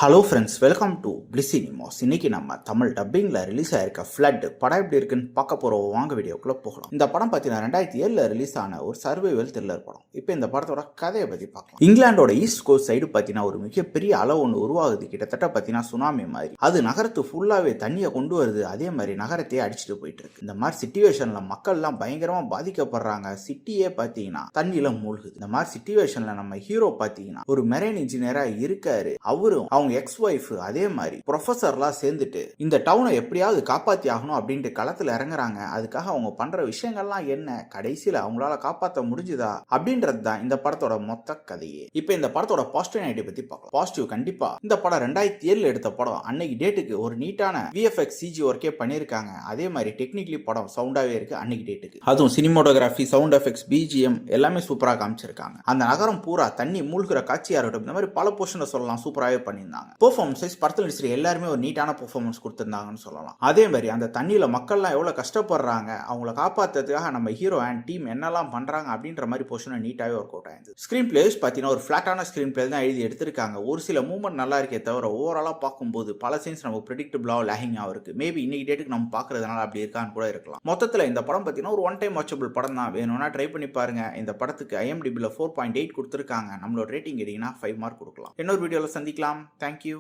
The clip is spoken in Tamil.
Hello friends, welcome to bliss cinemas. இன்னைக்கு நம்ம தமிழ் டப்பிங்கில் ரிலீஸ் ஆயிருக்க ஃப்ளட் படம் எப்படி இருக்குன்னு பார்க்க போகிறோம். வாங்க வீடியோக்குள்ளே போகலாம். இந்த படம் பார்த்தீங்கன்னா 2007 ரிலீஸ் ஆன ஒரு சர்வைவல் த்ரில்லர் படம். இப்போ இந்த படத்தோட கதையை பற்றி பார்க்கலாம். இங்கிலாண்டோட ஈஸ்ட் கோஸ்ட் சைடு பார்த்தீங்கன்னா ஒரு மிகப்பெரிய அளவு ஒன்று உருவாகுது. கிட்டத்தட்ட பார்த்தீங்கன்னா சுனாமி மாதிரி. அது நகரத்து ஃபுல்லாகவே தண்ணியை கொண்டு வருது. அதே மாதிரி நகரத்தையே அடிச்சுட்டு போயிட்டு இருக்கு. இந்த மாதிரி சிச்சுவேஷனில் மக்கள்லாம் பயங்கரமாக பாதிக்கப்படுறாங்க. சிட்டியே பார்த்தீங்கன்னா தண்ணியில் மூழ்குது. இந்த மாதிரி சிச்சுவேஷனில் நம்ம ஹீரோ பார்த்தீங்கன்னா ஒரு மெரைன் இன்ஜினியராக இருக்காரு. அவரும் அவங்க எக்ஸ் ஒய்ஃப் அதே மாதிரி ப்ரொஃபஸர்லாம் சேர்ந்துட்டு இந்த டவுனை எப்படியாவது காப்பாத்தி ஆகணும் அப்படின்ட்டு களத்துல இறங்குறாங்க. அதுக்காக அவங்க பண்ற விஷயங்கள்லாம் என்ன, கடைசியில அவங்களால காப்பாற்ற முடிஞ்சுதா அப்படின்றது தான் இந்த படத்தோட மொத்த கதையே. இப்ப இந்த படத்தோட பாசிட்டிவ் நெகட்டிவ் பத்தி பார்க்கலாம். பாசிட்டிவ், கண்டிப்பா இந்த படம் 2007 எடுத்த படம். அன்னைக்கு டேட்டுக்கு ஒரு நீட்டான விஎஃப்எக்ஸ் சிஜி ஒர்க்கே பண்ணிருக்காங்க. அதே மாதிரி டெக்னிக்கலி படம் சவுண்டாவே இருக்கு அன்னைக்கு டேட்டுக்கு. அதுவும் சினிமோட்டோகிராஃபி, சவுண்ட் எஃபெக்ட்ஸ், பிஜிஎம் எல்லாமே சூப்பரா காமிச்சிருக்காங்க. அந்த நகரம் பூரா தண்ணி மூழ்கிற காட்சியா இருக்கட்டும், இந்த மாதிரி பல போர்ஷனை சொல்லலாம் சூப்பராகவே பண்ணியிருந்தாங்க. பெர்ஃபார்மன்ஸ் படத்தில் நடிச்சிருக்க எல்லாருமே ஒரு நீட்டான பெர்ஃபார்மன்ஸ் கொடுத்திருந்தாங்கன்னு சொல்லலாம். அதே மாதிரி அந்த தண்ணியில மக்கள்லாம் எவ்வளவு கஷ்டப்படுறாங்க, அவங்கள காப்பாற்றுறதுக்காக நம்ம ஹீரோ அண்ட் டீம் என்னெல்லாம் பண்றாங்க அப்படின்ற மாதிரி போர்ஷன் நீட்டாவே ஒர்க் அவுட் ஆயிருந்தது. ஸ்கிரீன் பிளேஸ் பார்த்தீங்கன்னா ஒரு ஃபிளாட்டான ஸ்கிரீன் பிளே தான் எழுதி எடுத்திருக்காங்க. ஒரு சில மூவ்மெண்ட் நல்லா இருக்கே தவிர ஓவராலா பார்க்கும்போது பல சீன்ஸ் நமக்கு ப்ரெடிக்டபிளா லேகிங்காக இருக்கு. மேபி இன்னைக்கு டேட்டுக்கு நம்ம பார்க்கறதுனால அப்படி இருக்கான்னு கூட இருக்கலாம். மொத்தத்தில் இந்த படம் பார்த்தீங்கன்னா ஒரு ஒன் டைம் வாட்சபிள் படம் தான். வேணும்னா ட்ரை பண்ணி பாருங்க. இந்த படத்துக்கு IMDbல 4.8 கொடுத்துருக்காங்க. நம்மளோட ரேட்டிங் கேட்டீங்கன்னா 5 மார்க் கொடுக்கலாம். இன்னொரு வீடியோவில் சந்திக்கலாம். தேங்க்யூ.